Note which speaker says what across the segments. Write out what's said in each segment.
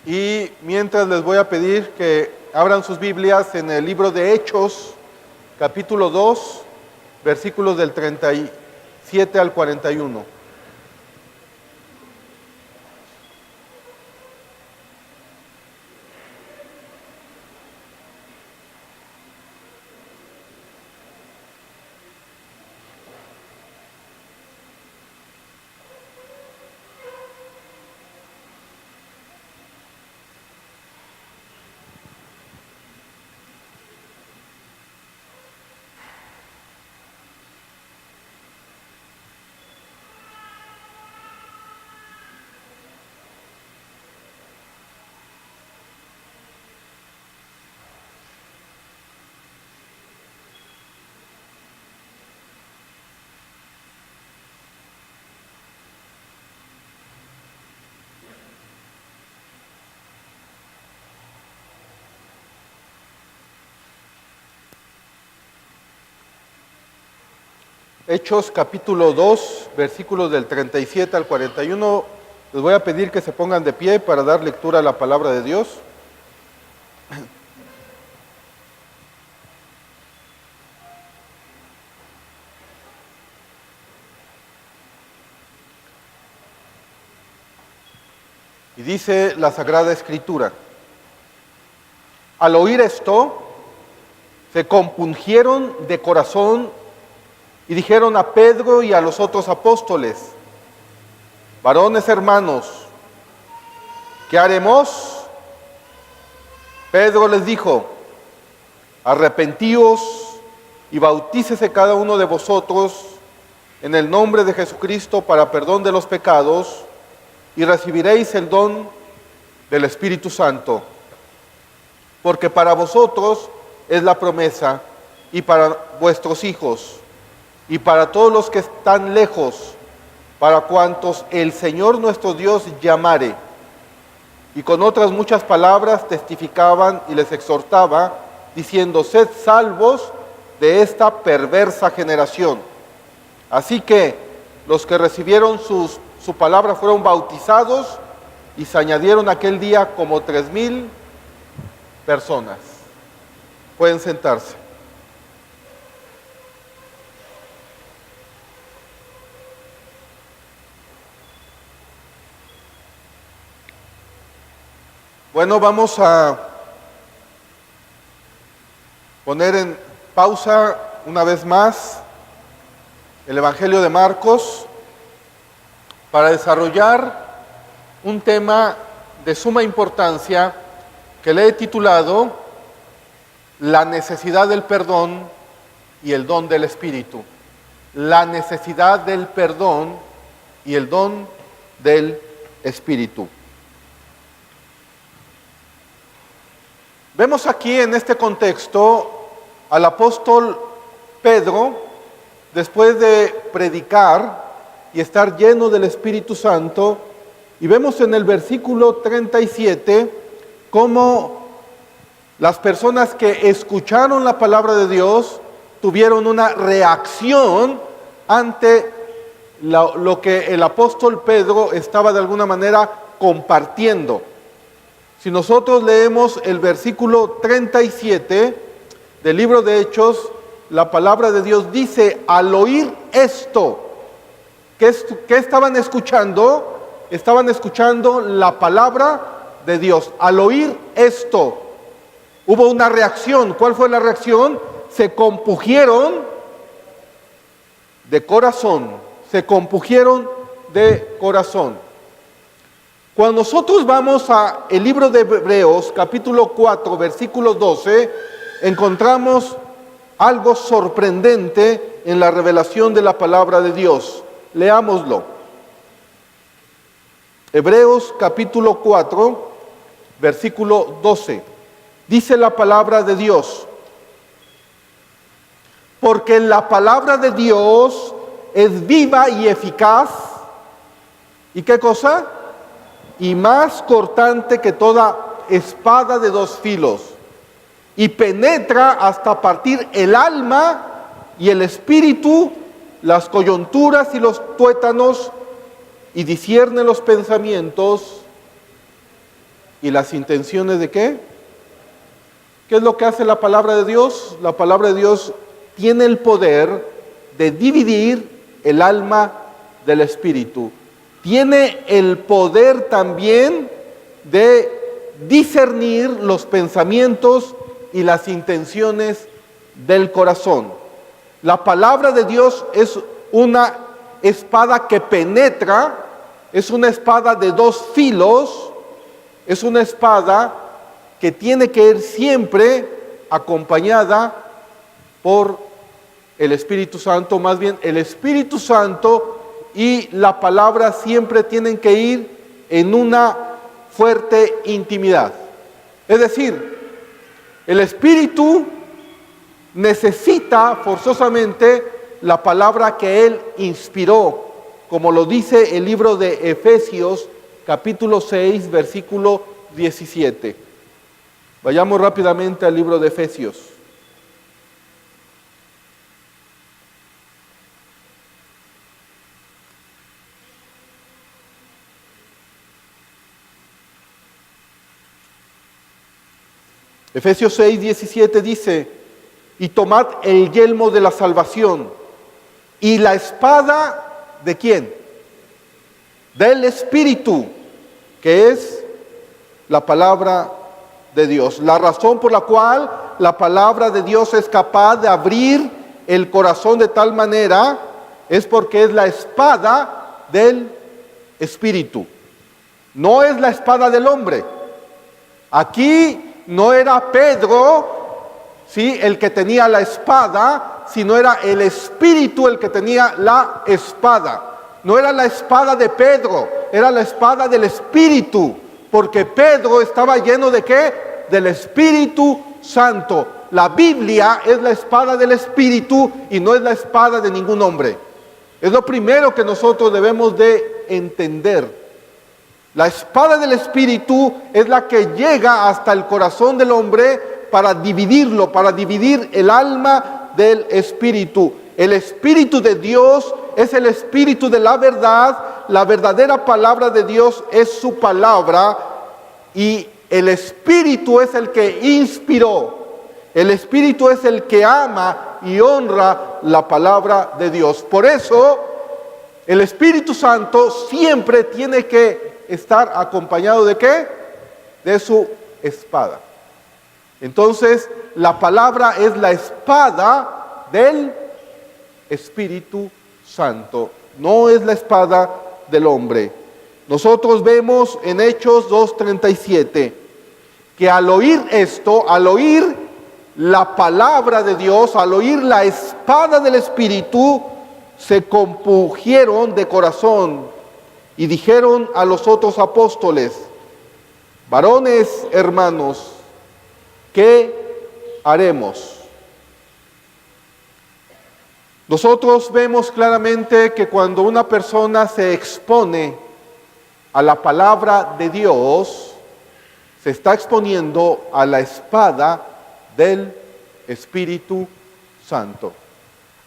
Speaker 1: Y mientras les voy a pedir que abran sus Biblias en el libro de Hechos, capítulo 2, versículos del 37 al 41. Hechos capítulo 2, versículos del 37 al 41. Les voy a pedir que se pongan de pie para dar lectura a la palabra de Dios. Y dice la Sagrada Escritura: al oír esto, se compungieron de corazón y dijeron a Pedro y a los otros apóstoles: varones hermanos, ¿qué haremos? Pedro les dijo: arrepentíos y bautícese cada uno de vosotros en el nombre de Jesucristo para perdón de los pecados, y recibiréis el don del Espíritu Santo, porque para vosotros es la promesa, y para vuestros hijos, y para todos los que están lejos, para cuantos el Señor nuestro Dios llamare. Y con otras muchas palabras testificaban y les exhortaba, diciendo: sed salvos de esta perversa generación. Así que los que recibieron su palabra fueron bautizados, y se añadieron aquel día como 3,000 personas. Pueden sentarse. Bueno, vamos a poner en pausa una vez más el Evangelio de Marcos para desarrollar un tema de suma importancia que le he titulado La necesidad del perdón y el don del Espíritu. La necesidad del perdón y el don del Espíritu. Vemos aquí en este contexto al apóstol Pedro, después de predicar y estar lleno del Espíritu Santo, y vemos en el versículo 37 cómo las personas que escucharon la palabra de Dios tuvieron una reacción ante lo que el apóstol Pedro estaba de alguna manera compartiendo. Si nosotros leemos el versículo 37 del libro de Hechos, la palabra de Dios dice: al oír esto, ¿qué estaban escuchando? Estaban escuchando la palabra de Dios. Al oír esto, hubo una reacción. ¿Cuál fue la reacción? Se compungieron de corazón. Se compungieron de corazón. Cuando nosotros vamos a el libro de Hebreos, capítulo 4, versículo 12, encontramos algo sorprendente en la revelación de la palabra de Dios. Leámoslo. Hebreos capítulo 4, versículo 12. Dice la palabra de Dios: porque la palabra de Dios es viva y eficaz. ¿Y qué cosa? Y más cortante que toda espada de dos filos, y penetra hasta partir el alma y el espíritu, las coyunturas y los tuétanos, y discierne los pensamientos y las intenciones de ¿qué? ¿Qué es lo que hace la palabra de Dios? La palabra de Dios tiene el poder de dividir el alma del espíritu. Tiene el poder también de discernir los pensamientos y las intenciones del corazón. La palabra de Dios es una espada que penetra, es una espada de dos filos, es una espada que tiene que ir siempre acompañada por el Espíritu Santo, más bien el Espíritu Santo y la palabra siempre tienen que ir en una fuerte intimidad. Es decir, el Espíritu necesita forzosamente la palabra que Él inspiró, como lo dice el libro de Efesios, capítulo 6, versículo 17. Vayamos rápidamente al libro de Efesios. Efesios 6, 17 dice: y tomad el yelmo de la salvación y la espada ¿de quién? Del Espíritu, que es la palabra de Dios. La razón por la cual la palabra de Dios es capaz de abrir el corazón de tal manera es porque es la espada del Espíritu. No es la espada del hombre. Aquí no era Pedro, ¿sí?, el que tenía la espada, sino era el Espíritu el que tenía la espada. No era la espada de Pedro, era la espada del Espíritu, porque Pedro estaba lleno ¿de qué? Del Espíritu Santo. La Biblia es la espada del Espíritu y no es la espada de ningún hombre. Es lo primero que nosotros debemos de entender. La espada del Espíritu es la que llega hasta el corazón del hombre para dividirlo, para dividir el alma del Espíritu. El Espíritu de Dios es el Espíritu de la verdad. La verdadera palabra de Dios es su palabra y el Espíritu es el que inspiró. El Espíritu es el que ama y honra la palabra de Dios. Por eso, el Espíritu Santo siempre tiene que estar acompañado ¿de qué? De su espada. Entonces, la palabra es la espada del Espíritu Santo, no es la espada del hombre. Nosotros vemos en Hechos 2:37 que al oír esto, al oír la palabra de Dios, al oír la espada del Espíritu, se compungieron de corazón y dijeron a los otros apóstoles: varones hermanos, ¿qué haremos? Nosotros vemos claramente que cuando una persona se expone a la palabra de Dios, se está exponiendo a la espada del Espíritu Santo.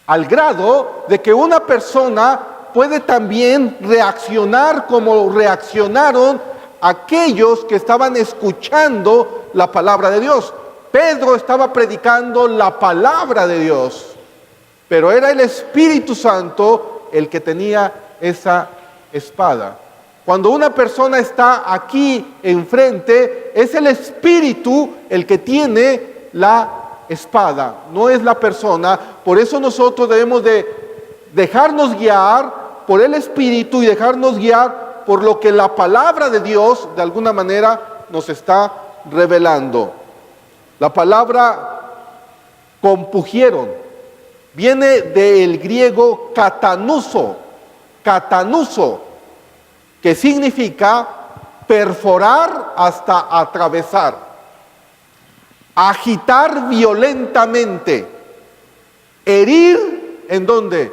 Speaker 1: Al grado de que una persona puede también reaccionar como reaccionaron aquellos que estaban escuchando la palabra de Dios. Pedro estaba predicando la palabra de Dios, pero era el Espíritu Santo el que tenía esa espada. Cuando una persona está aquí enfrente, es el Espíritu el que tiene la espada, no es la persona. Por eso nosotros debemos de dejarnos guiar por el Espíritu y dejarnos guiar por lo que la palabra de Dios de alguna manera nos está revelando. La palabra compungieron viene del griego katanuso, que significa perforar hasta atravesar, agitar violentamente, herir, ¿en dónde?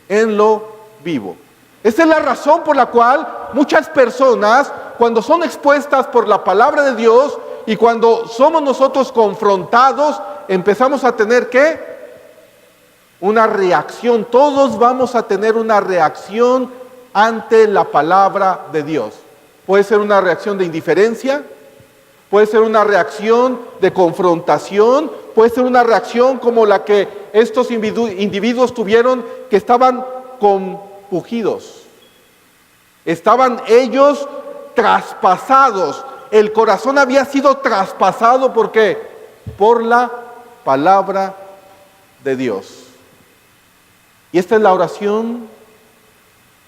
Speaker 1: En lo vivo. Esa es la razón por la cual muchas personas, cuando son expuestas por la palabra de Dios y cuando somos nosotros confrontados, empezamos a tener ¿qué? Una reacción. Todos vamos a tener una reacción ante la palabra de Dios. puede ser una reacción de indiferencia, puede ser una reacción de confrontación, puede ser una reacción como la que estos individuos tuvieron, que estaban compungidos. Estaban ellos traspasados. El corazón había sido traspasado, ¿por qué? Por la palabra de Dios. Y esta es la oración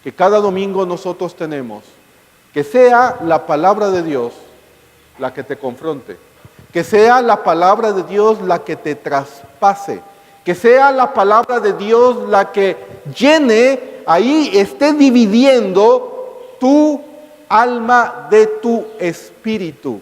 Speaker 1: que cada domingo nosotros tenemos. Que sea la palabra de Dios la que te confronte. Que sea la palabra de Dios la que te traspase. Que sea la palabra de Dios la que llene, ahí esté dividiendo tu alma de tu espíritu.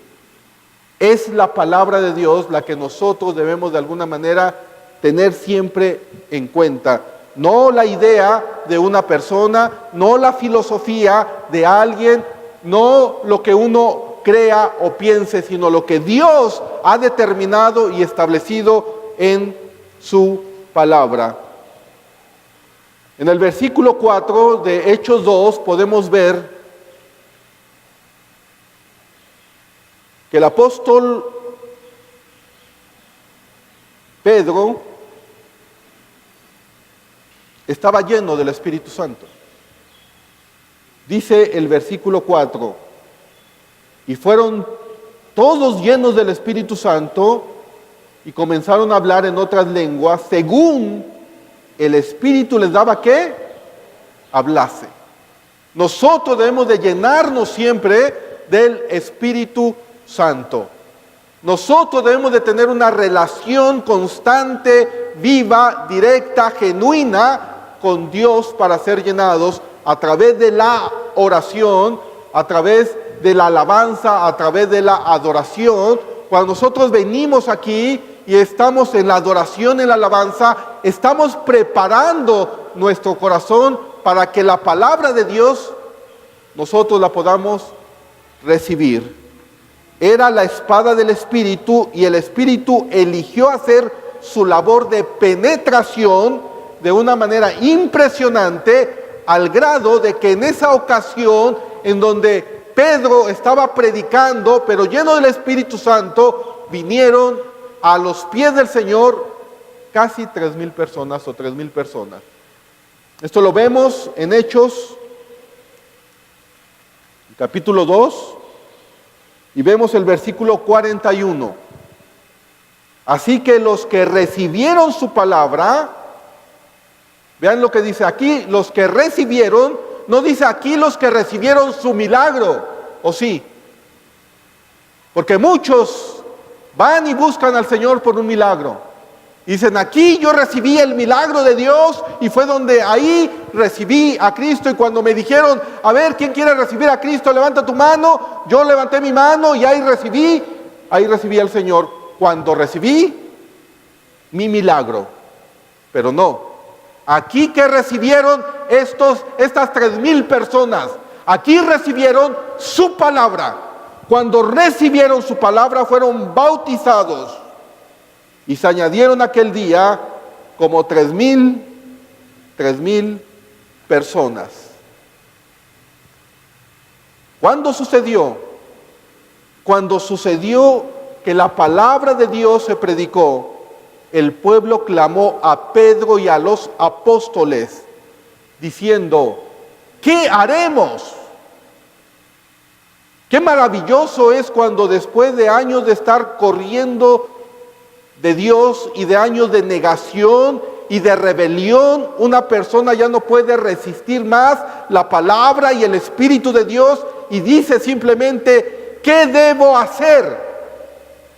Speaker 1: Es la palabra de Dios la que nosotros debemos de alguna manera tener siempre en cuenta. No la idea de una persona, no la filosofía de alguien, no lo que uno crea o piense, sino lo que Dios ha determinado y establecido en su palabra. En el versículo 4 de Hechos 2 podemos ver que el apóstol Pedro estaba lleno del Espíritu Santo. Dice el versículo 4, y fueron todos llenos del Espíritu Santo y comenzaron a hablar en otras lenguas, según el Espíritu les daba ¿qué? Hablase. Nosotros debemos de llenarnos siempre del Espíritu Santo. Nosotros debemos de tener una relación constante, viva, directa, genuina con Dios para ser llenados a través de la oración, a través de la alabanza, a través de la adoración. Cuando nosotros venimos aquí y estamos en la adoración, en la alabanza, estamos preparando nuestro corazón para que la palabra de Dios nosotros la podamos recibir. Era la espada del Espíritu y el Espíritu eligió hacer su labor de penetración de una manera impresionante, al grado de que en esa ocasión en donde Pedro estaba predicando, pero lleno del Espíritu Santo, vinieron a los pies del Señor casi 3,000 personas o 3,000 personas. Esto lo vemos en Hechos, capítulo 2, y vemos el versículo 41. Así que los que recibieron su palabra, vean lo que dice aquí, los que recibieron, no dice aquí los que recibieron su milagro, ¿o sí? Porque muchos van y buscan al Señor por un milagro. Dicen, aquí yo recibí el milagro de Dios y fue donde ahí recibí a Cristo. Y cuando me dijeron, a ver, ¿quién quiere recibir a Cristo? Levanta tu mano. Yo levanté mi mano y ahí recibí al Señor. Cuando recibí mi milagro. Pero no, aquí que recibieron estas 3,000 personas, aquí recibieron su palabra. Cuando recibieron su palabra fueron bautizados. Y se añadieron aquel día como 3,000 personas. ¿Cuándo sucedió? Cuando sucedió que la palabra de Dios se predicó, el pueblo clamó a Pedro y a los apóstoles, diciendo, ¿qué haremos? Qué maravilloso es cuando después de años de estar corriendo de Dios y de años de negación y de rebelión, una persona ya no puede resistir más la palabra y el Espíritu de Dios y dice simplemente, ¿qué debo hacer?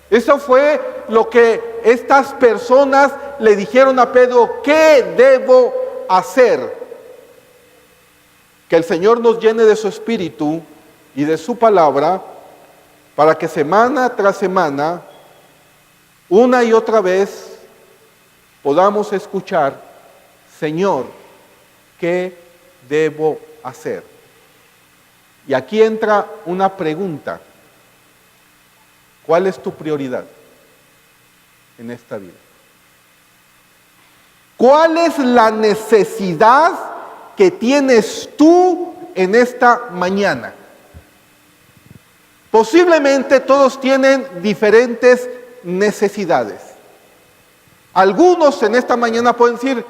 Speaker 1: Eso fue lo que estas personas le dijeron a Pedro, ¿qué debo hacer? Que el Señor nos llene de su Espíritu y de su palabra para que semana tras semana, una y otra vez, podamos escuchar, Señor, ¿qué debo hacer? Y aquí entra una pregunta. ¿Cuál es tu prioridad en esta vida? ¿Cuál es la necesidad que tienes tú en esta mañana? Posiblemente todos tienen diferentes necesidades. Algunos en esta mañana pueden decir: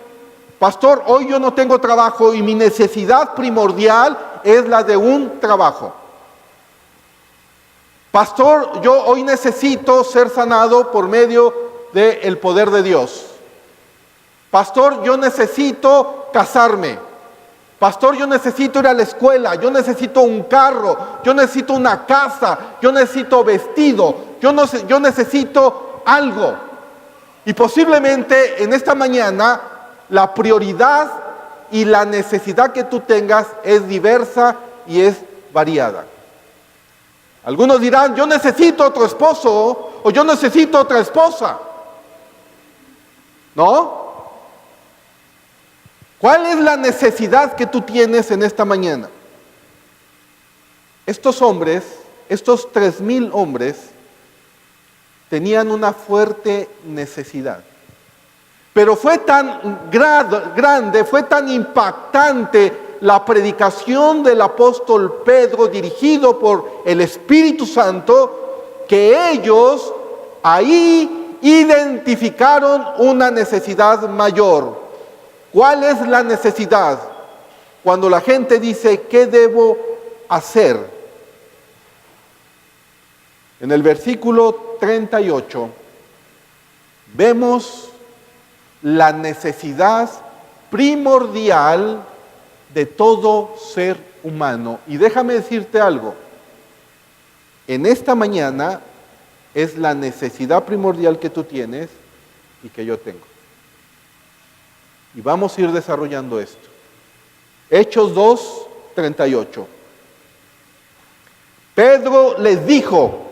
Speaker 1: pastor, hoy yo no tengo trabajo y mi necesidad primordial es la de un trabajo. Pastor, yo hoy necesito ser sanado por medio del poder de Dios. Pastor, yo necesito casarme. Pastor, yo necesito ir a la escuela, yo necesito un carro, yo necesito una casa, yo necesito vestido, yo necesito algo. Y posiblemente en esta mañana la prioridad y la necesidad que tú tengas es diversa y es variada. Algunos dirán: yo necesito otro esposo o yo necesito otra esposa. ¿No? ¿Cuál es la necesidad que tú tienes en esta mañana? Estos hombres, estos 3,000 hombres, tenían una fuerte necesidad. Pero fue tan grande, fue tan impactante la predicación del apóstol Pedro, dirigido por el Espíritu Santo, que ellos ahí identificaron una necesidad mayor. ¿Cuál es la necesidad? Cuando la gente dice: ¿qué debo hacer? En el versículo 38 vemos la necesidad primordial de todo ser humano. Y déjame decirte algo: en esta mañana es la necesidad primordial que tú tienes y que yo tengo. Y vamos a ir desarrollando esto. Hechos 2:38. Pedro les dijo: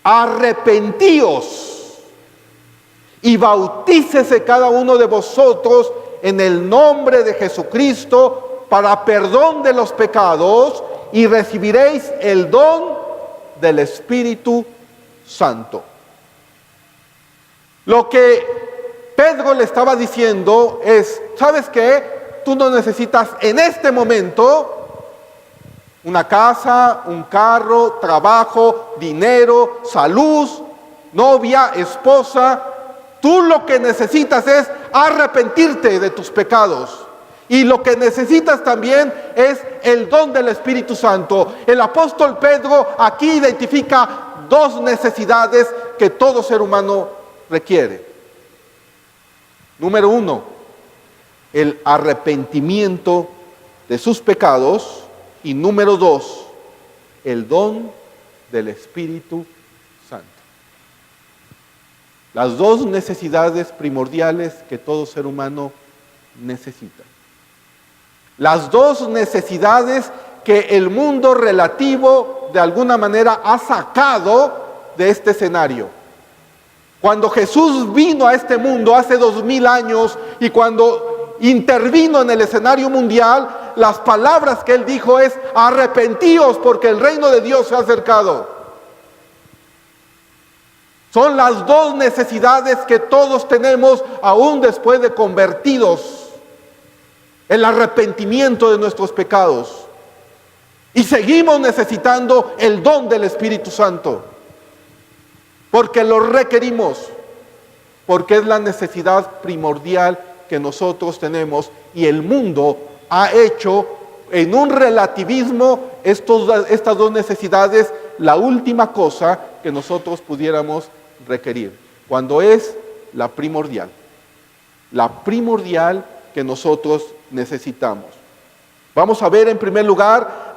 Speaker 1: arrepentíos y bautícese cada uno de vosotros en el nombre de Jesucristo para perdón de los pecados, y recibiréis el don del Espíritu Santo. Lo que Pedro le estaba diciendo es: ¿sabes qué? Tú no necesitas en este momento una casa, un carro, trabajo, dinero, salud, novia, esposa. Tú lo que necesitas es arrepentirte de tus pecados. Y lo que necesitas también es el don del Espíritu Santo. El apóstol Pedro aquí identifica dos necesidades que todo ser humano requiere. Número 1, el arrepentimiento de sus pecados. Y número 2, el don del Espíritu Santo. Las dos necesidades primordiales que todo ser humano necesita. Las dos necesidades que el mundo relativo de alguna manera ha sacado de este escenario. Cuando Jesús vino a este mundo hace 2000 años y cuando intervino en el escenario mundial, las palabras que él dijo es: arrepentíos porque el reino de Dios se ha acercado. Son las dos necesidades que todos tenemos aún después de convertidos. El arrepentimiento de nuestros pecados. Y seguimos necesitando el don del Espíritu Santo. Porque lo requerimos. Porque es la necesidad primordial que nosotros tenemos. Y el mundo ha hecho en un relativismo estas dos necesidades la última cosa que nosotros pudiéramos requerir, cuando es la primordial que nosotros necesitamos. Vamos a ver en primer lugar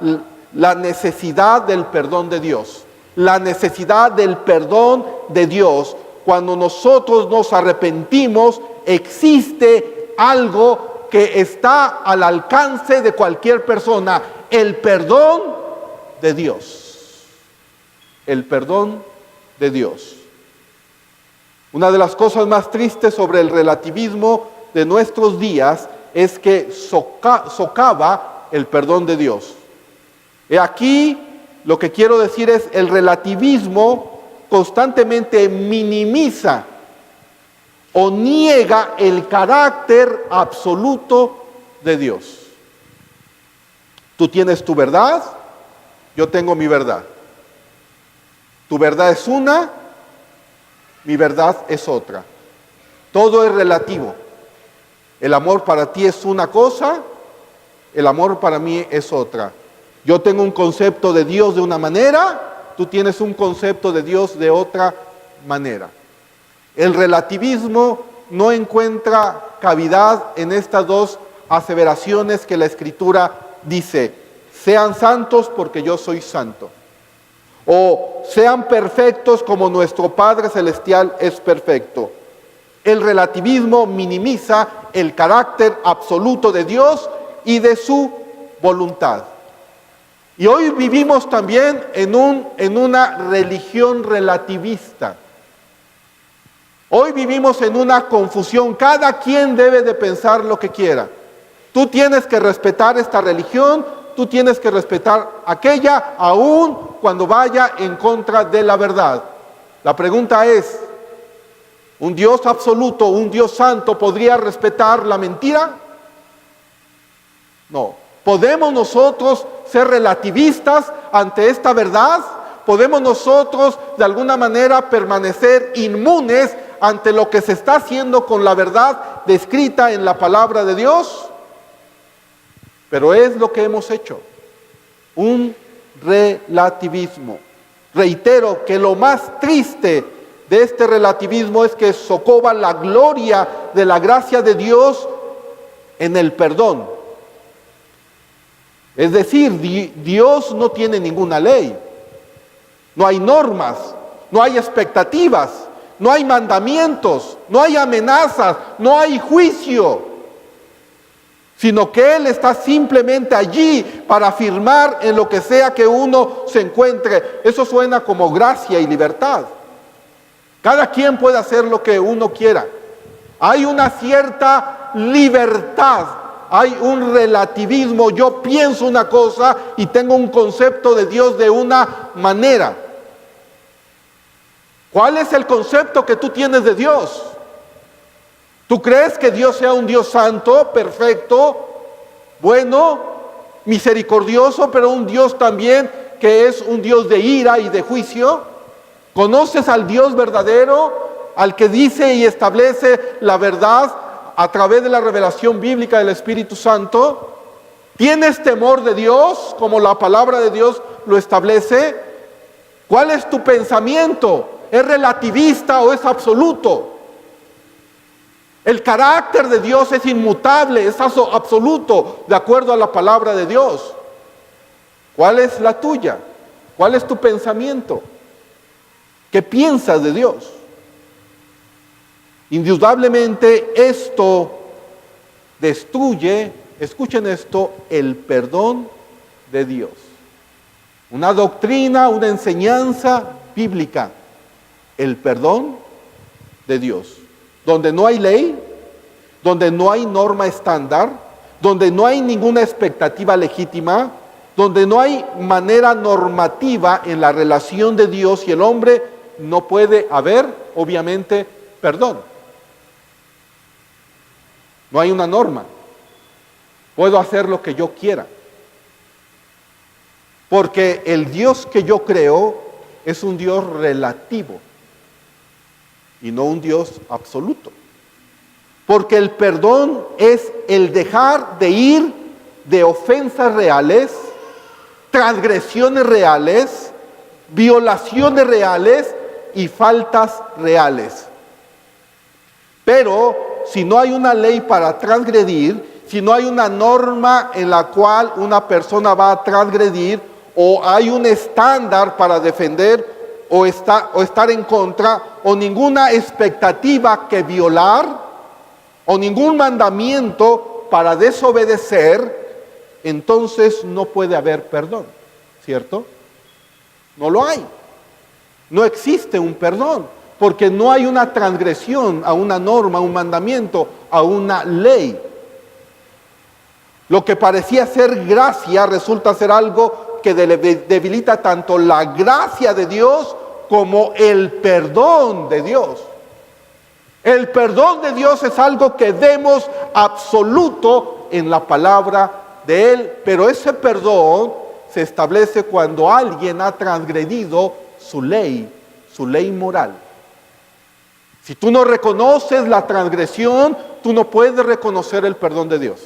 Speaker 1: la necesidad del perdón de Dios. La necesidad del perdón de Dios. Cuando nosotros nos arrepentimos, existe algo que está al alcance de cualquier persona: el perdón de Dios. El perdón de Dios. Una de las cosas más tristes sobre el relativismo de nuestros días es que socava el perdón de Dios. Y aquí lo que quiero decir es: el relativismo constantemente minimiza o niega el carácter absoluto de Dios. Tú tienes tu verdad yo tengo mi verdad. Tu verdad es una, mi verdad es otra. Todo es relativo. El amor para ti es una cosa, el amor para mí es otra. Yo tengo un concepto de Dios de una manera, tú tienes un concepto de Dios de otra manera. El relativismo no encuentra cavidad en estas dos aseveraciones que la Escritura dice: sean santos porque yo soy santo, o sean perfectos como nuestro Padre Celestial es perfecto. El relativismo minimiza el carácter absoluto de Dios y de su voluntad. Y hoy vivimos también en una religión relativista. Hoy vivimos en una confusión. Cada quien debe de pensar lo que quiera. Tú tienes que respetar esta religión, tú tienes que respetar aquella, aun cuando vaya en contra de la verdad. La pregunta es, ¿un Dios absoluto, un Dios santo, podría respetar la mentira? No. ¿Podemos nosotros ser relativistas ante esta verdad? ¿Podemos nosotros de alguna manera permanecer inmunes ante lo que se está haciendo con la verdad descrita en la palabra de Dios? Pero es lo que hemos hecho, un relativismo. Reitero que lo más triste de este relativismo es que socava la gloria de la gracia de Dios en el perdón. Es decir, Dios no tiene ninguna ley, no hay normas, no hay expectativas, no hay mandamientos, no hay amenazas, no hay juicio, sino que Él está simplemente allí para afirmar en lo que sea que uno se encuentre. Eso suena como gracia y libertad. Cada quien puede hacer lo que uno quiera. Hay una cierta libertad, hay un relativismo. Yo pienso una cosa y tengo un concepto de Dios de una manera. ¿Cuál es el concepto que tú tienes de Dios? ¿Tú crees que Dios sea un Dios santo, perfecto, bueno, misericordioso, pero un Dios también que es un Dios de ira y de juicio? ¿Conoces al Dios verdadero, al que dice y establece la verdad a través de la revelación bíblica del Espíritu Santo? ¿Tienes temor de Dios como la palabra de Dios lo establece? ¿Cuál es tu pensamiento? ¿Es relativista o es absoluto? El carácter de Dios es inmutable, es absoluto, de acuerdo a la palabra de Dios. ¿Cuál es la tuya? ¿Cuál es tu pensamiento? ¿Qué piensas de Dios? Indudablemente esto destruye, escuchen esto, el perdón de Dios. Una doctrina, una enseñanza bíblica, el perdón de Dios. Donde no hay ley, donde no hay norma estándar, donde no hay ninguna expectativa legítima, donde no hay manera normativa en la relación de Dios y el hombre, no puede haber, obviamente, perdón. No hay una norma. Puedo hacer lo que yo quiera. Porque el Dios que yo creo es un Dios relativo y no un Dios absoluto. Porque el perdón es el dejar de ir de ofensas reales, transgresiones reales, violaciones reales y faltas reales. Pero si no hay una ley para transgredir, si no hay una norma en la cual una persona va a transgredir, o hay un estándar para defender o estar en contra, o ninguna expectativa que violar, o ningún mandamiento para desobedecer, entonces no puede haber perdón, ¿cierto? No lo hay. No existe un perdón, porque no hay una transgresión a una norma, a un mandamiento, a una ley. Lo que parecía ser gracia resulta ser algo que debilita tanto la gracia de Dios como el perdón de Dios. El perdón de Dios es algo que vemos absoluto en la palabra de Él, pero ese perdón se establece cuando alguien ha transgredido su ley moral. Si tú no reconoces la transgresión, tú no puedes reconocer el perdón de Dios.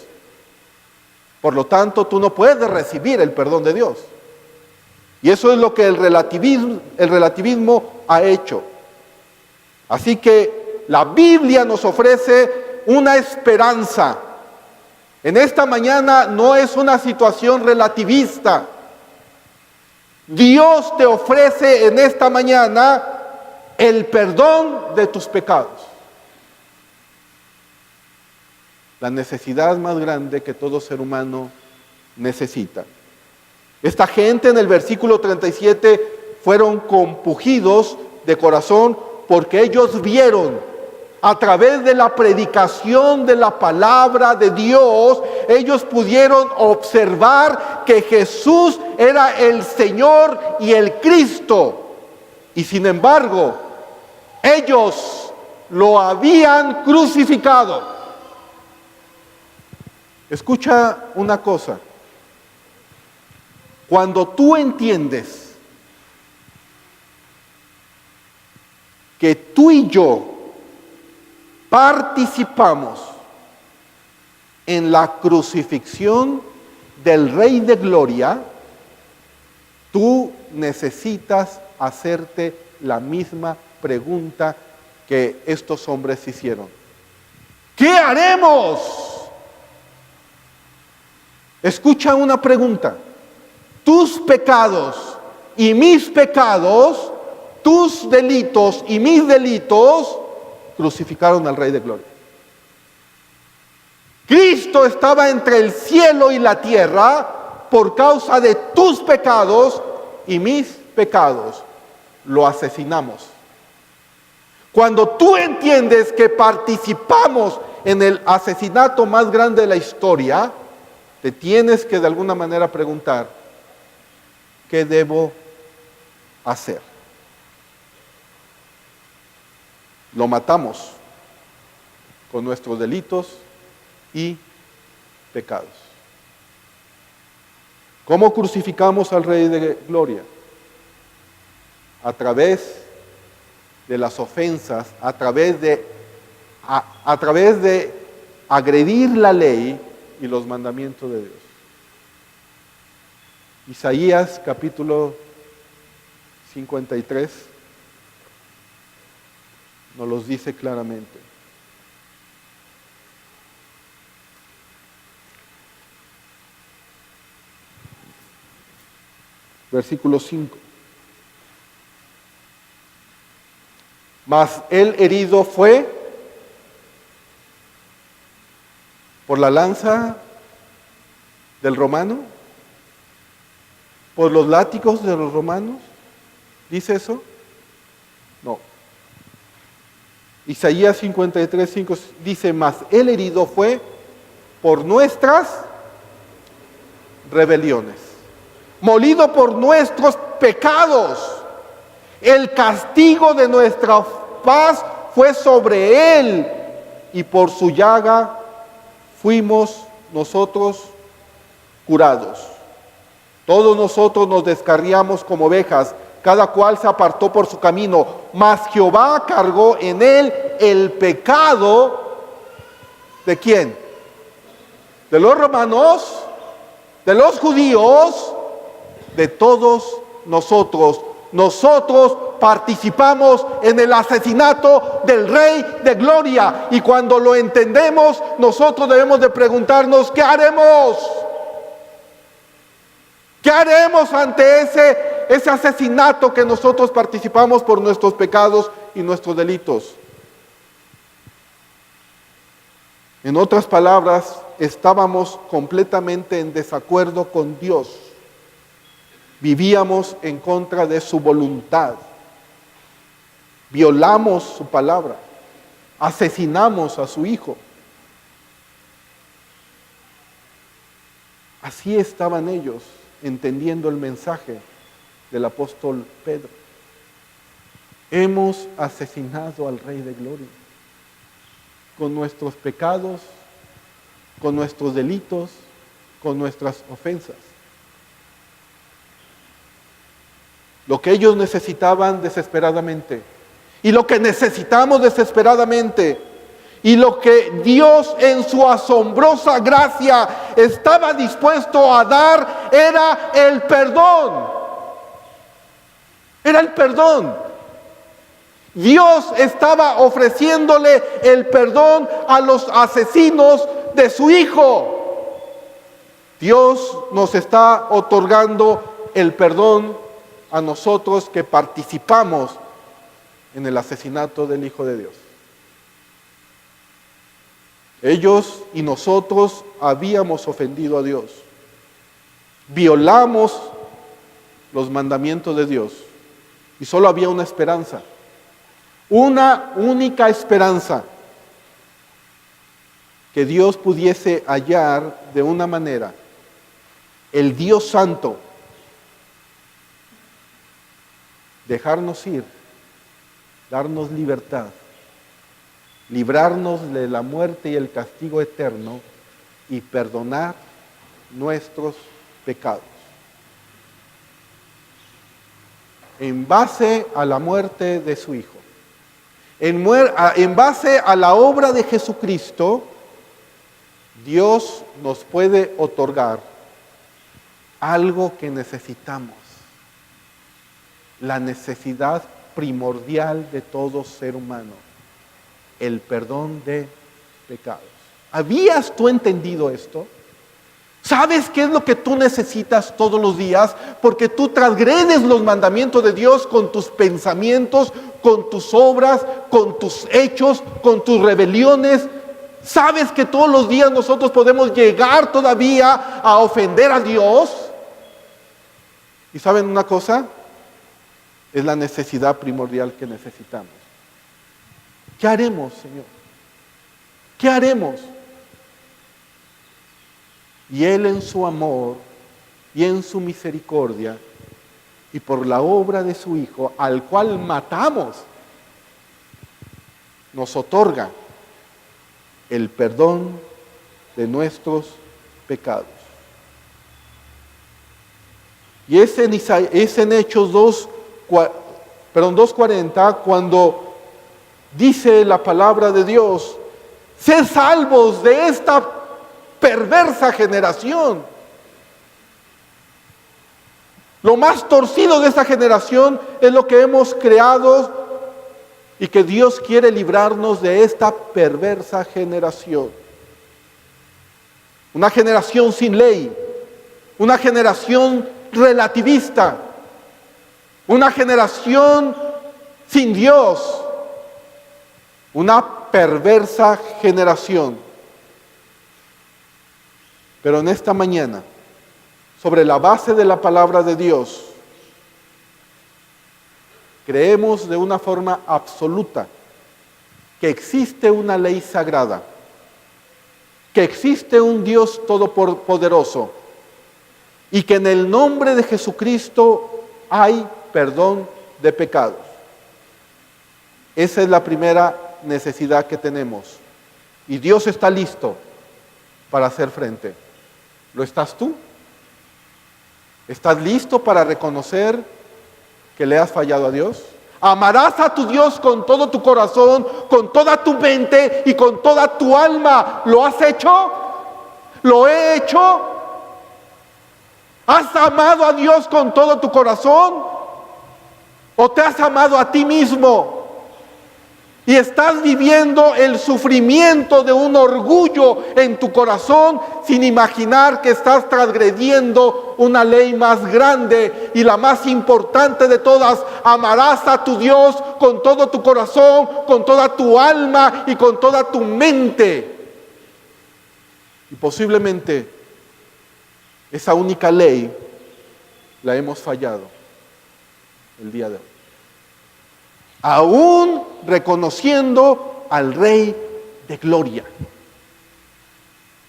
Speaker 1: Por lo tanto, tú no puedes recibir el perdón de Dios. Y eso es lo que el relativismo ha hecho. Así que la Biblia nos ofrece una esperanza. En esta mañana no es una situación relativista. Dios te ofrece en esta mañana el perdón de tus pecados. La necesidad más grande que todo ser humano necesita. Esta gente en el versículo 37 fueron compungidos de corazón porque ellos vieron a través de la predicación de la palabra de Dios, ellos pudieron observar que Jesús era el Señor y el Cristo. Y sin embargo, ellos lo habían crucificado. Escucha una cosa. Cuando tú entiendes que tú y yo participamos en la crucifixión del Rey de Gloria, tú necesitas hacerte la misma pregunta que estos hombres hicieron. ¿Qué haremos? Escucha una pregunta. Tus pecados y mis pecados, tus delitos y mis delitos, crucificaron al Rey de Gloria. Cristo estaba entre el cielo y la tierra por causa de tus pecados y mis pecados. Lo asesinamos. Cuando tú entiendes que participamos en el asesinato más grande de la historia, te tienes que de alguna manera preguntar, ¿qué debo hacer? Lo matamos con nuestros delitos y pecados. ¿Cómo crucificamos al Rey de Gloria? A través de las ofensas, a través de agredir la ley y los mandamientos de Dios. Isaías capítulo 53 nos los dice claramente. Versículo 5. Mas el herido fue por la lanza del romano, por los látigos de los romanos. ¿Dice eso? No. Isaías 53, 5 dice, mas el herido fue por nuestras rebeliones, molido por nuestros pecados. El castigo de nuestra paz fue sobre él, y por su llaga fuimos nosotros curados. Todos nosotros nos descarriamos como ovejas, cada cual se apartó por su camino, mas Jehová cargó en él el pecado. ¿De quién? ¿De los romanos? ¿De los judíos? De todos nosotros. Nosotros participamos en el asesinato del Rey de Gloria, y cuando lo entendemos, nosotros debemos de preguntarnos, ¿qué haremos? ¿Qué haremos ante ese asesinato que nosotros participamos por nuestros pecados y nuestros delitos? En otras palabras, estábamos completamente en desacuerdo con Dios. Vivíamos en contra de su voluntad. Violamos su palabra. Asesinamos a su Hijo. Así estaban ellos, entendiendo el mensaje del apóstol Pedro. Hemos asesinado al Rey de Gloria con nuestros pecados, con nuestros delitos, con nuestras ofensas. lo que ellos necesitaban desesperadamente, y lo que necesitamos desesperadamente, y lo que Dios en su asombrosa gracia estaba dispuesto a dar, era el perdón. Era el perdón. Dios estaba ofreciéndole el perdón a los asesinos de su Hijo. Dios nos está otorgando el perdón a nosotros que participamos en el asesinato del Hijo de Dios. Ellos y nosotros habíamos ofendido a Dios. Violamos los mandamientos de Dios. Y solo había una esperanza. Una única esperanza. Que Dios pudiese hallar de una manera el Dios Santo, dejarnos ir, darnos libertad, librarnos de la muerte y el castigo eterno y perdonar nuestros pecados. En base a la muerte de su Hijo, en base a la obra de Jesucristo, Dios nos puede otorgar algo que necesitamos, la necesidad primordial de todo ser humano, el perdón de pecados. ¿Habías tú entendido esto? ¿Sabes qué es lo que tú necesitas todos los días? Porque tú transgredes los mandamientos de Dios con tus pensamientos, con tus obras, con tus hechos, con tus rebeliones. ¿Sabes que todos los días nosotros podemos llegar todavía a ofender a Dios? ¿Y saben una cosa? Es la necesidad primordial que necesitamos. ¿Qué haremos, Señor? ¿Qué haremos? Y Él en su amor y en su misericordia y por la obra de su Hijo, al cual matamos, nos otorga el perdón de nuestros pecados. Y es en Hechos 2:40 cuando dice la palabra de Dios: sed salvos de esta perversa generación. Lo más torcido de esta generación es lo que hemos creado, y que Dios quiere librarnos de esta perversa generación. Una generación sin ley, una generación relativista, una generación sin Dios, una perversa generación. Pero en esta mañana, sobre la base de la palabra de Dios, creemos de una forma absoluta que existe una ley sagrada, que existe un Dios todopoderoso y que en el nombre de Jesucristo hay perdón de pecados. Esa es la primera necesidad que tenemos. Y Dios está listo para hacer frente. ¿Lo estás tú? ¿Estás listo para reconocer que le has fallado a Dios? Amarás a tu Dios con todo tu corazón, con toda tu mente y con toda tu alma. ¿Lo has hecho? ¿Lo he hecho? ¿Has amado a Dios con todo tu corazón? ¿O te has amado a ti mismo? Y estás viviendo el sufrimiento de un orgullo en tu corazón sin imaginar que estás transgrediendo una ley más grande y la más importante de todas. Amarás a tu Dios con todo tu corazón, con toda tu alma y con toda tu mente. Y posiblemente esa única ley la hemos fallado el día de hoy, aún reconociendo al Rey de Gloria.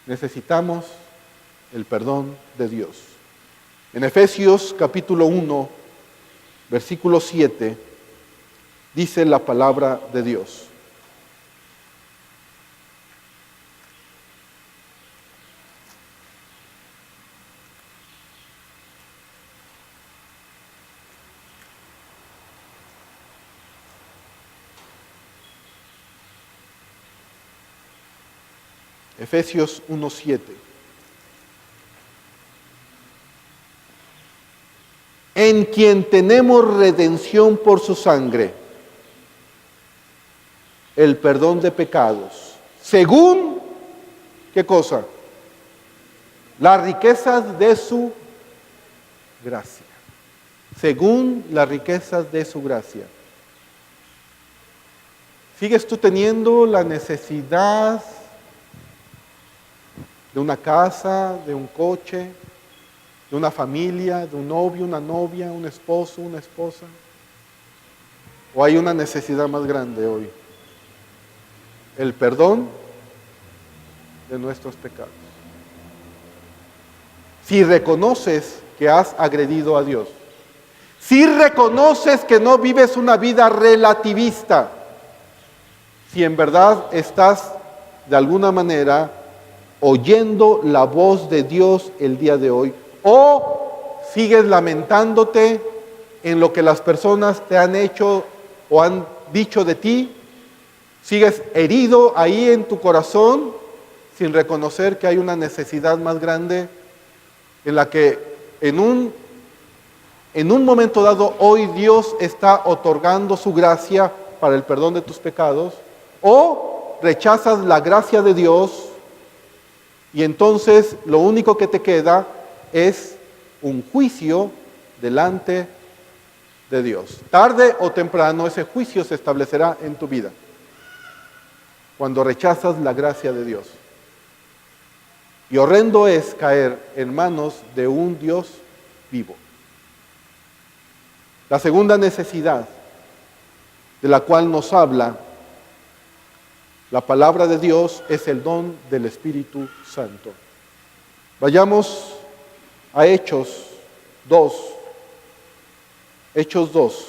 Speaker 1: Necesitamos el perdón de Dios. En Efesios capítulo 1, versículo 7, dice la palabra de Dios: Efesios 1:7. En quien tenemos redención por su sangre, el perdón de pecados, según, ¿qué cosa? Las riquezas de su gracia. Según las riquezas de su gracia. ¿Sigues tú teniendo la necesidad de una casa, de un coche, de una familia, de un novio, una novia, un esposo, una esposa? ¿O hay una necesidad más grande hoy? El perdón de nuestros pecados. Si reconoces que has agredido a Dios, si reconoces que no vives una vida relativista, si en verdad estás de alguna manera oyendo la voz de Dios el día de hoy, o sigues lamentándote en lo que las personas te han hecho o han dicho de ti, sigues herido ahí en tu corazón sin reconocer que hay una necesidad más grande en la que en un momento dado hoy Dios está otorgando su gracia para el perdón de tus pecados, o rechazas la gracia de Dios y entonces lo único que te queda es un juicio delante de Dios. Tarde o temprano ese juicio se establecerá en tu vida cuando rechazas la gracia de Dios. Y horrendo es caer en manos de un Dios vivo. La segunda necesidad de la cual nos habla la palabra de Dios es el don del Espíritu Santo. Vayamos a Hechos 2. Hechos 2.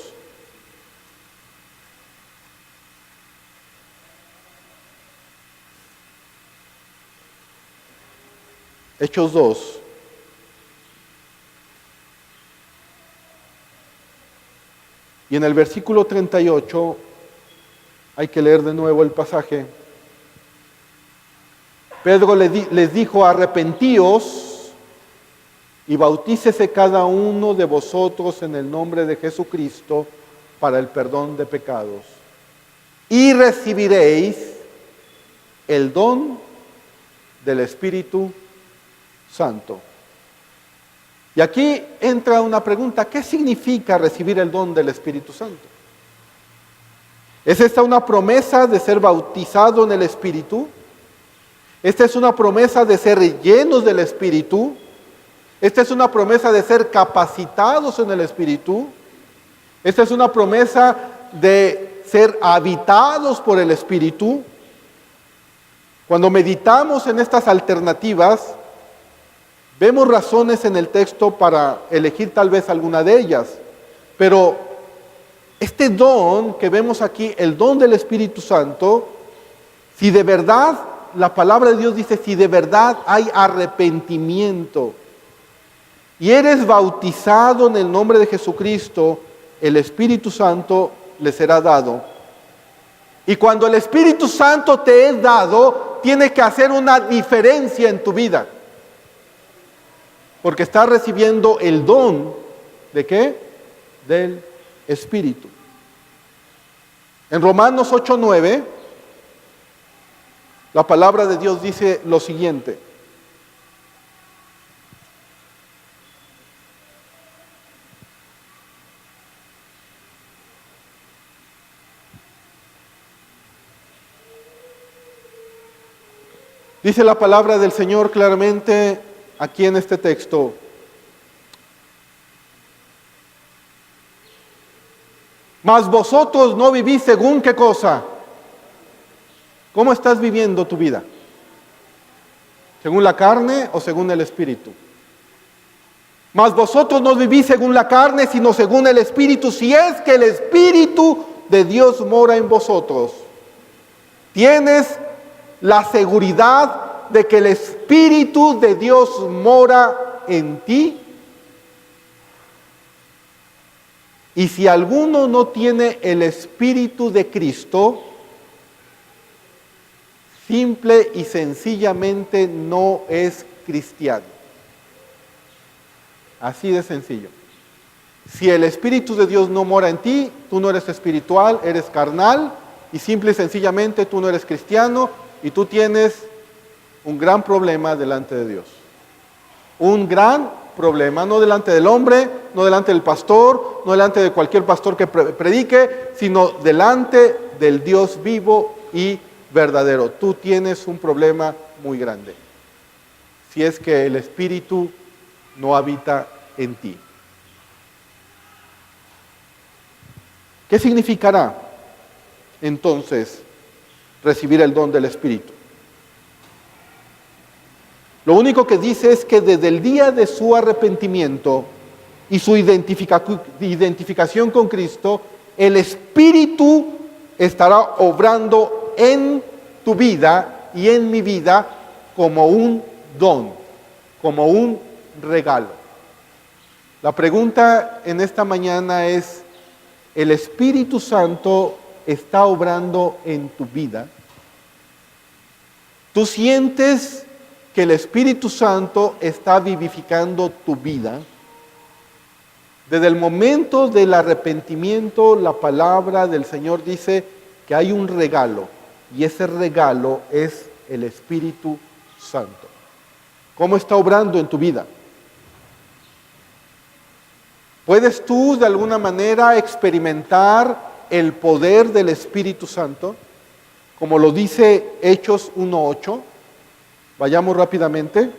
Speaker 1: Hechos 2. Y en el versículo 38, hay que leer de nuevo el pasaje. Pedro les dijo: arrepentíos y bautícese cada uno de vosotros en el nombre de Jesucristo para el perdón de pecados, y recibiréis el don del Espíritu Santo. Y aquí entra una pregunta: ¿qué significa recibir el don del Espíritu Santo? ¿Es esta una promesa de ser bautizado en el Espíritu? ¿Esta es una promesa de ser llenos del Espíritu? ¿Esta es una promesa de ser capacitados en el Espíritu? ¿Esta es una promesa de ser habitados por el Espíritu? Cuando meditamos en estas alternativas, vemos razones en el texto para elegir tal vez alguna de ellas, pero este don que vemos aquí, el don del Espíritu Santo, si de verdad, la palabra de Dios dice, si de verdad hay arrepentimiento y eres bautizado en el nombre de Jesucristo, el Espíritu Santo le será dado. Y cuando el Espíritu Santo te es dado, tiene que hacer una diferencia en tu vida. Porque estás recibiendo el don, ¿de qué? Del Espíritu. En Romanos 8:9, la palabra de Dios dice lo siguiente: dice la palabra del Señor claramente aquí en este texto: mas vosotros no vivís según ¿qué cosa? ¿Cómo estás viviendo tu vida? ¿Según la carne o según el Espíritu? Mas vosotros no vivís según la carne, sino según el Espíritu, si es que el Espíritu de Dios mora en vosotros. Tienes la seguridad de que el Espíritu de Dios mora en ti. Y si alguno no tiene el Espíritu de Cristo, simple y sencillamente no es cristiano. Así de sencillo. Si el Espíritu de Dios no mora en ti, tú no eres espiritual, eres carnal, y simple y sencillamente tú no eres cristiano, y tú tienes un gran problema delante de Dios. Un gran problema, no delante del hombre, no delante del pastor, no delante de cualquier pastor que predique, sino delante del Dios vivo y verdadero. Tú tienes un problema muy grande, si es que el Espíritu no habita en ti. ¿Qué significará entonces recibir el don del Espíritu? Lo único que dice es que desde el día de su arrepentimiento y su identificación con Cristo, el Espíritu estará obrando en tu vida y en mi vida como un don, como un regalo. La pregunta en esta mañana es: ¿el Espíritu Santo está obrando en tu vida? ¿Tú sientes que el Espíritu Santo está vivificando tu vida? Desde el momento del arrepentimiento, la palabra del Señor dice que hay un regalo, y ese regalo es el Espíritu Santo. ¿Cómo está obrando en tu vida? ¿Puedes tú de alguna manera experimentar el poder del Espíritu Santo? Como lo dice Hechos 1:8. Vayamos rápidamente.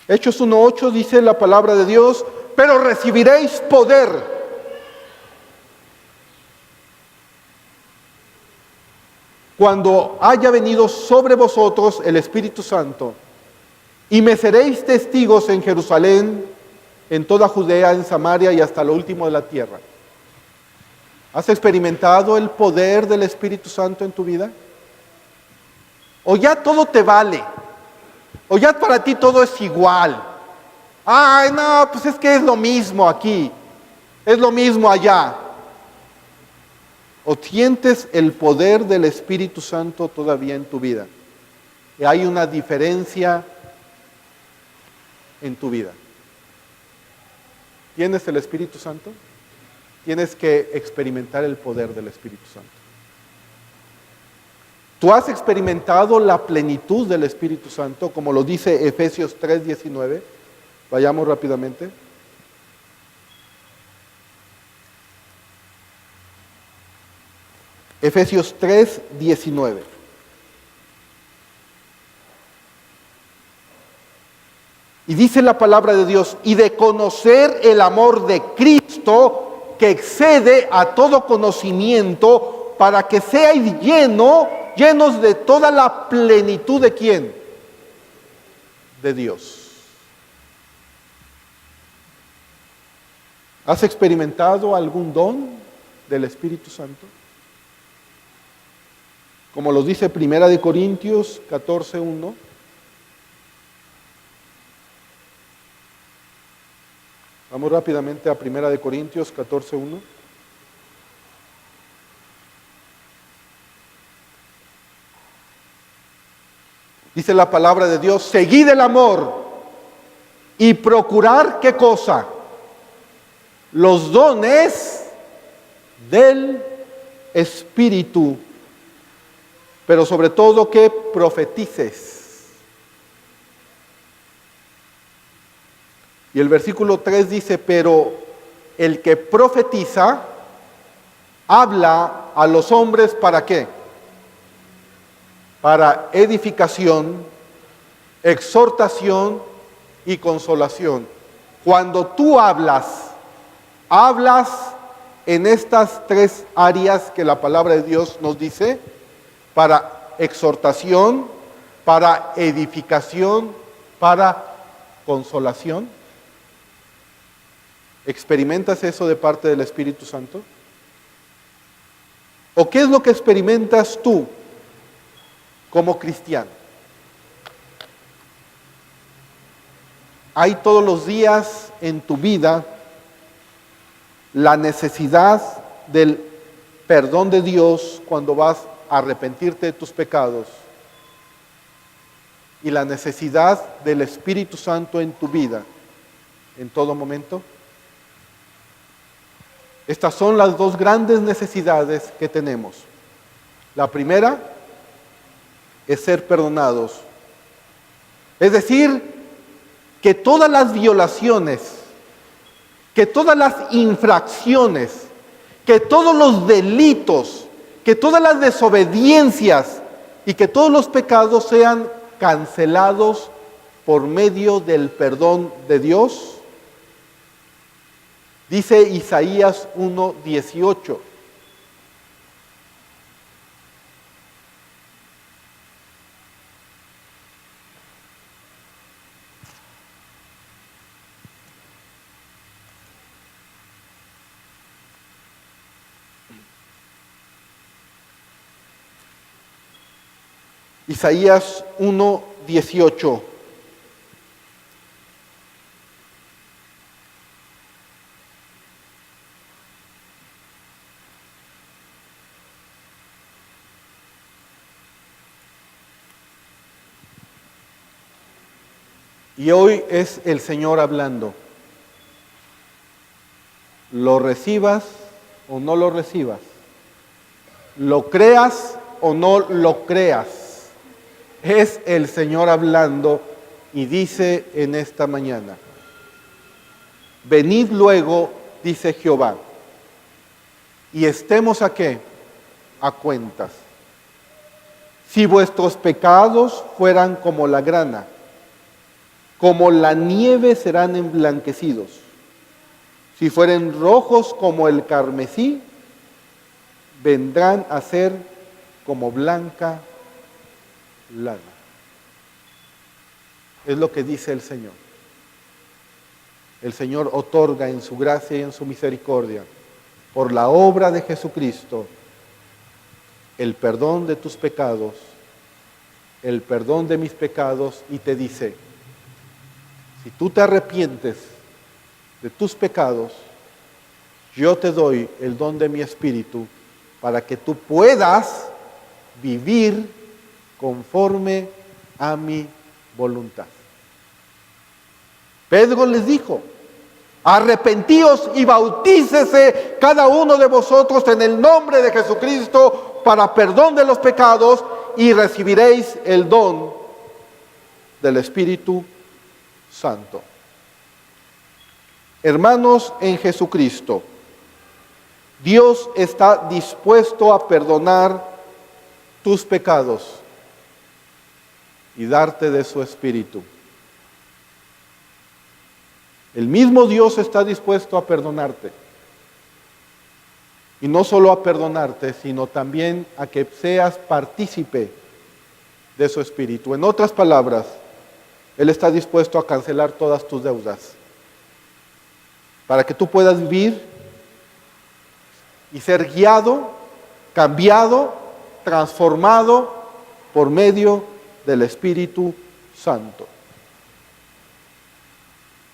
Speaker 1: Hechos 1:8 dice la palabra de Dios: pero recibiréis poder cuando haya venido sobre vosotros el Espíritu Santo, y me seréis testigos en Jerusalén, en toda Judea, en Samaria y hasta lo último de la tierra. ¿Has experimentado el poder del Espíritu Santo en tu vida? ¿O ya todo te vale? ¿O ya para ti todo es igual? Ay, no, pues es que es lo mismo aquí, es lo mismo allá. ¿O sientes el poder del Espíritu Santo todavía en tu vida? Y hay una diferencia en tu vida. ¿Tienes el Espíritu Santo? Tienes que experimentar el poder del Espíritu Santo. ¿Tú has experimentado la plenitud del Espíritu Santo, como lo dice Efesios 3:19? Vayamos rápidamente. Efesios 3:19. Y dice la palabra de Dios: y de conocer el amor de Cristo, que excede a todo conocimiento, para que seáis llenos de toda la plenitud ¿de quién? De Dios. ¿Has experimentado algún don del Espíritu Santo? Como lo dice 1 Corintios 14:1. Vamos rápidamente a 1 Corintios 14:1. Dice la palabra de Dios: seguid el amor y procurar, ¿qué cosa? Los dones del Espíritu, pero sobre todo que profetices. Y el versículo 3 dice: pero el que profetiza habla a los hombres ¿para qué? Para edificación, exhortación y consolación. Cuando tú hablas en estas tres áreas que la palabra de Dios nos dice: para exhortación, para edificación, para consolación. ¿Experimentas eso de parte del Espíritu Santo? ¿O qué es lo que experimentas tú como cristiano? hay todos los días en tu vida la necesidad del perdón de Dios cuando vas a arrepentirte de tus pecados y la necesidad del Espíritu Santo en tu vida en todo momento. Estas son las dos grandes necesidades que tenemos. La primera es ser perdonados. Es decir, que todas las violaciones, que todas las infracciones, que todos los delitos, que todas las desobediencias y que todos los pecados sean cancelados por medio del perdón de Dios. Dice Isaías 1:18. Isaías 1:18. Y hoy es el Señor hablando. Lo recibas o no lo recibas. Lo creas o no lo creas. Es el Señor hablando y dice en esta mañana: venid luego, dice Jehová, y estemos ¿a qué? A cuentas. Si vuestros pecados fueran como la grana, como la nieve serán emblanquecidos. Si fueren rojos como el carmesí, vendrán a ser como blanca lana. Es lo que dice el Señor. El Señor otorga en su gracia y en su misericordia, por la obra de Jesucristo, el perdón de tus pecados, el perdón de mis pecados, y te dice: si tú te arrepientes de tus pecados, yo te doy el don de mi Espíritu para que tú puedas vivir conforme a mi voluntad. Pedro les dijo: arrepentíos y bautícese cada uno de vosotros en el nombre de Jesucristo para perdón de los pecados y recibiréis el don del Espíritu Santo. Hermanos en Jesucristo, Dios está dispuesto a perdonar tus pecados y darte de su Espíritu. El mismo Dios está dispuesto a perdonarte. Y no solo a perdonarte, sino también a que seas partícipe de su Espíritu. En otras palabras, Él está dispuesto a cancelar todas tus deudas, para que tú puedas vivir y ser guiado, cambiado, transformado por medio del Espíritu Santo.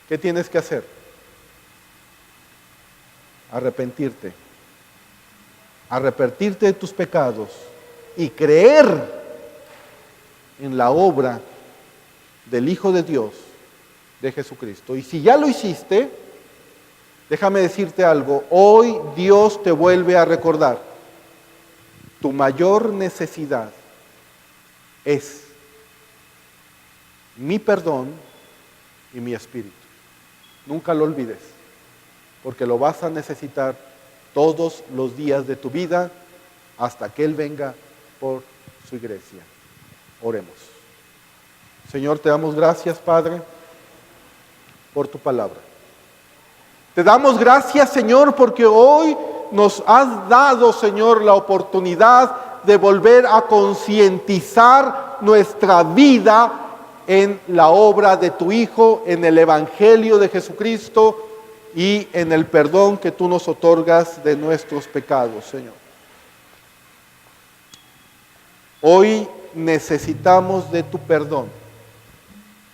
Speaker 1: ¿Qué tienes que hacer? Arrepentirte. Arrepentirte de tus pecados y creer en la obra del Hijo de Dios, de Jesucristo. Y si ya lo hiciste, déjame decirte algo: hoy Dios te vuelve a recordar, tu mayor necesidad es mi perdón y mi Espíritu. Nunca lo olvides, porque lo vas a necesitar todos los días de tu vida hasta que Él venga por su iglesia. Oremos. Señor, te damos gracias, Padre, por tu palabra. Te damos gracias, Señor, porque hoy nos has dado, Señor, la oportunidad de volver a concientizar nuestra vida en la obra de tu Hijo, en el Evangelio de Jesucristo y en el perdón que tú nos otorgas de nuestros pecados, Señor. Hoy necesitamos de tu perdón.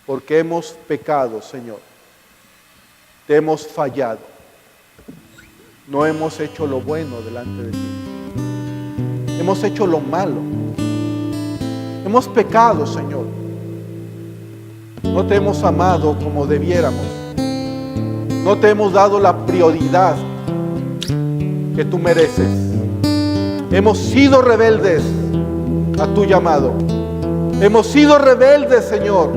Speaker 1: porque hemos pecado, Señor. Te hemos fallado. No hemos hecho lo bueno delante de ti. Hemos hecho lo malo. Hemos pecado, Señor. No te hemos amado como debiéramos. No te hemos dado la prioridad que tú mereces. Hemos sido rebeldes a tu llamado. Hemos sido rebeldes, Señor,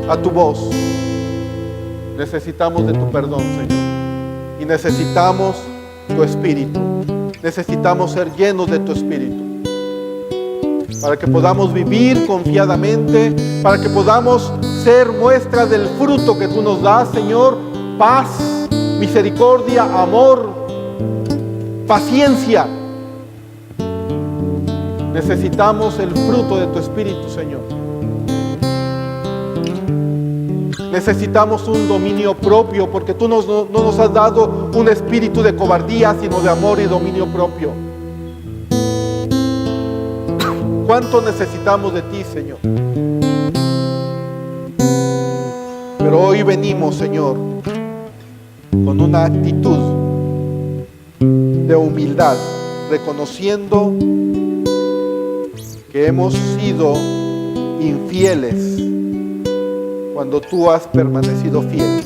Speaker 1: a tu voz. Necesitamos de tu perdón, Señor. Y necesitamos tu Espíritu. Necesitamos ser llenos de tu Espíritu. Para que podamos vivir confiadamente. Para que podamos ser muestra del fruto que tú nos das, Señor. Paz, misericordia, amor, paciencia. Necesitamos el fruto de tu Espíritu, Señor. Necesitamos un dominio propio, porque tú no nos has dado un espíritu de cobardía, sino de amor y dominio propio. ¿Cuánto necesitamos de ti, Señor? Pero hoy venimos, Señor, con una actitud de humildad, reconociendo que hemos sido infieles cuando tú has permanecido fiel.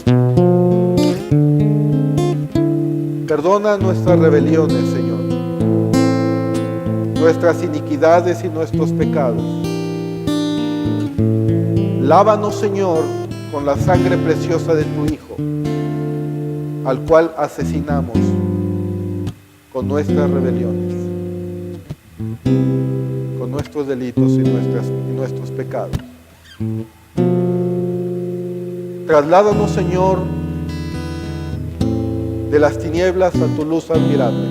Speaker 1: Perdona nuestras rebeliones, Señor, nuestras iniquidades y nuestros pecados. Lávanos, Señor, con la sangre preciosa de tu Hijo, al cual asesinamos con nuestras rebeliones, con nuestros delitos y nuestros pecados. Trasládanos, Señor, de las tinieblas a tu luz admirable.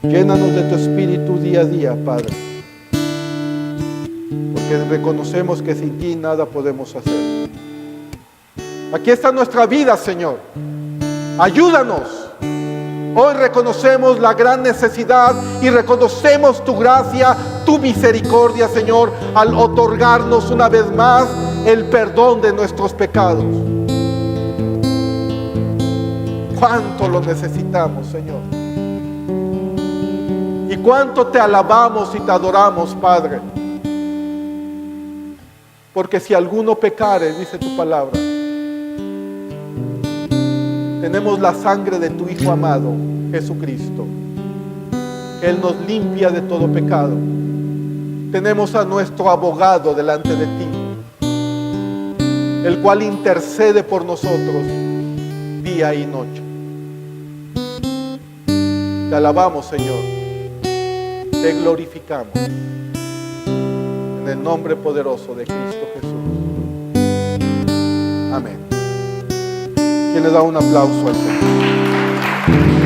Speaker 1: Llénanos de tu Espíritu día a día, Padre, porque reconocemos que sin ti nada podemos hacer. Aquí está nuestra vida, Señor. Ayúdanos. Hoy reconocemos la gran necesidad y reconocemos tu gracia, tu misericordia, Señor, al otorgarnos una vez más el perdón de nuestros pecados. Cuánto lo necesitamos, Señor. Y cuánto te alabamos y te adoramos, Padre. Porque si alguno pecare, dice tu palabra, tenemos la sangre de tu Hijo amado, Jesucristo. Él nos limpia de todo pecado. Tenemos a nuestro abogado delante de ti, el cual intercede por nosotros día y noche. Te alabamos, Señor. Te glorificamos. En el nombre poderoso de Cristo Jesús. Amén. ¿Quién le da un aplauso al Señor?